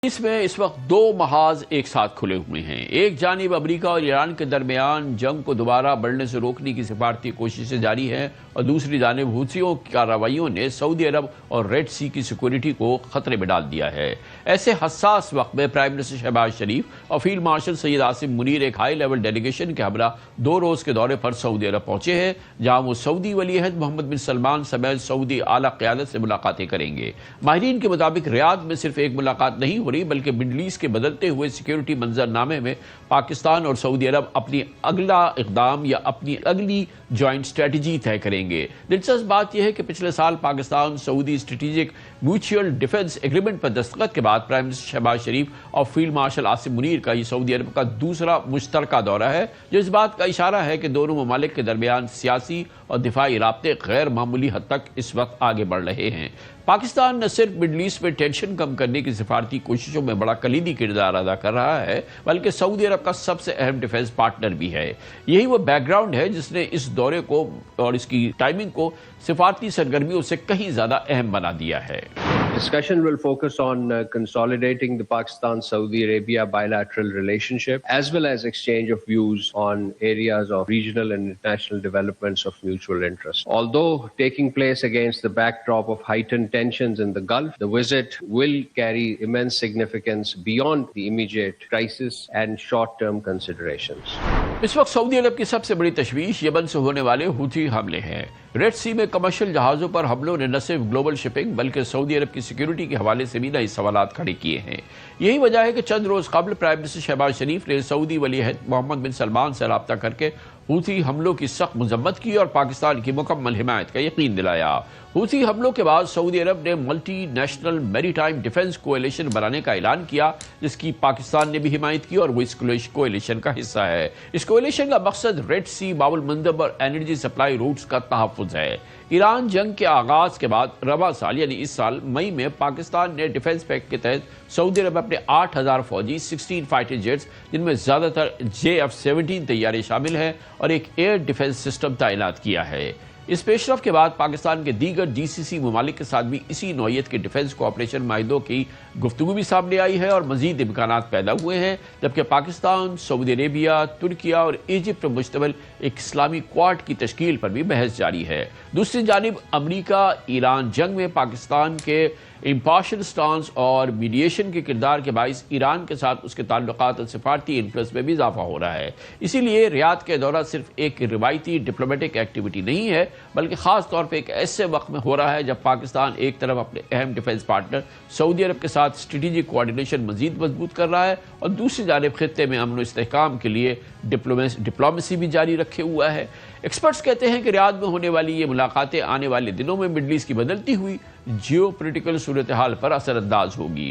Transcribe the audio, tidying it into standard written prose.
اس میں اس وقت دو محاذ ایک ساتھ کھلے ہوئے ہیں۔ ایک جانب امریکہ اور ایران کے درمیان جنگ کو دوبارہ بڑھنے سے روکنے کی سفارتی کوششیں جاری ہیں اور دوسری جانب حوثیوں کی کارروائیوں نے سعودی عرب اور ریڈ سی کی سیکورٹی کو خطرے میں ڈال دیا ہے۔ ایسے حساس وقت میں پرائم منسٹر شہباز شریف اور فیلڈ مارشل سید عاصم منیر ایک ہائی لیول ڈیلیگیشن کے ہمراہ 2 روز کے دورے پر سعودی عرب پہنچے ہیں، جہاں وہ سعودی ولی عہد محمد بن سلمان سمیت سعودی اعلیٰ قیادت سے ملاقاتیں کریں گے۔ ماہرین کے مطابق ریاض میں صرف ایک ملاقات نہیں ہو رہی بلکہ مڈل ایسٹ کے بدلتے ہوئے سیکیورٹی منظرنامے میں پاکستان اور سعودی عرب اپنی اگلا اقدام یا اپنی اگلی جوائنٹ اسٹریٹجی طے کریں گے۔ دلچسپ بات یہ ہے کہ پچھلے سال پاکستان سعودی اسٹریٹجک میوچل ڈیفنس ایگریمنٹ پر دستخط کے بعد پرائم منسٹر شہباز شریف اور فیلڈ مارشل عاصم منیر کا یہ سعودی عرب کا دوسرا مشترکہ دورہ ہے، جو اس بات کا اشارہ ہے کہ دونوں ممالک کے درمیان سیاسی اور دفاعی رابطے غیر معمولی حد تک اس وقت آگے بڑھ رہے ہیں۔ پاکستان نہ صرف مڈل ایسٹ میں ٹینشن کم کرنے کی سفارتی کوششوں میں بڑا کلیدی کردار ادا کر رہا ہے بلکہ سعودی عرب کا سب سے اہم ڈیفنس پارٹنر بھی ہے۔ یہی وہ بیک گراؤنڈ ہے جس نے اس دورے کو اور اس کی ٹائمنگ کو سفارتی سرگرمیوں سے کہیں زیادہ اہم بنا دیا ہے۔ Discussion will focus on consolidating the Pakistan-Saudi Arabia bilateral relationship as well as exchange of views on areas of regional and international developments of mutual interest. Although taking place against the backdrop of heightened tensions in the Gulf, the visit will carry immense significance beyond the immediate crisis and short-term considerations. اس وقت سعودی عرب کی سب سے بڑی تشویش یمن سے ہونے والے حوثی حملے ہیں۔ ریڈ سی میں کمرشل جہازوں پر حملوں نے نہ صرف گلوبل شپنگ بلکہ سعودی عرب کی سیکیورٹی کے حوالے سے بھی نئے سوالات کھڑے کیے ہیں۔ یہی وجہ ہے کہ چند روز قبل پرائم منسٹر شہباز شریف نے سعودی ولی عہد محمد بن سلمان سے رابطہ کر کے حوثی حملوں کی سخت مذمت کی اور پاکستان کی مکمل حمایت کا یقین دلایا۔ حوثی حملوں کے بعد سعودی عرب نے ملٹی نیشنل میری ٹائم ڈیفنس کولیشن بنانے کا اعلان کیا، جس کی پاکستان نے بھی حمایت کی اور وہ اس کولیشن کا حصہ ہے۔ اس کولیشن کا مقصد ریڈ سی، باب المندب اور انرجی سپلائی روٹس کا تحفظ ہے۔ ایران جنگ کے آغاز کے بعد رواں سال یعنی اس سال مئی میں پاکستان نے ڈیفنس پیکٹ کے تحت سعودی عرب اپنے 8000 فوجی، 16 فائٹر جیٹس جن میں زیادہ تر JF-17 طیارے شامل ہیں اور ایک ایئر ڈیفنس سسٹم تعینات کیا ہے۔ اس پیش رفت کے بعد پاکستان کے دیگر GCC ممالک کے ساتھ بھی اسی نوعیت کے ڈیفنس کوآپریشن معاہدوں کی گفتگو بھی سامنے آئی ہے اور مزید امکانات پیدا ہوئے ہیں، جبکہ پاکستان، سعودی عربیہ، ترکیہ اور ایجپٹ پر مشتمل ایک اسلامی کوارٹ کی تشکیل پر بھی بحث جاری ہے۔ دوسری جانب امریکہ ایران جنگ میں پاکستان کے امپارشل سٹانس اور میڈیشن کے کردار کے باعث ایران کے ساتھ اس کے تعلقات اور سفارتی انفلوئنس میں بھی اضافہ ہو رہا ہے۔ اسی لیے ریاض کے دورہ صرف ایک روایتی ڈپلومیٹک ایکٹیویٹی نہیں ہے بلکہ خاص طور پہ ایک ایسے وقت میں ہو رہا ہے جب پاکستان ایک طرف اپنے اہم ڈیفنس پارٹنر سعودی عرب کے ساتھ اسٹریٹجک کوآرڈینیشن مزید مضبوط کر رہا ہے اور دوسری جانب خطے میں امن و استحکام کے لیے ڈپلومیسی بھی جاری رکھے ہوا ہے۔ ایکسپرٹس کہتے ہیں کہ ریاض میں ہونے والی یہ ملاقاتیں آنے والے دنوں میں مڈل ایسٹ کی بدلتی ہوئی جیو پولیٹیکل صورتحال پر اثر انداز ہوگی۔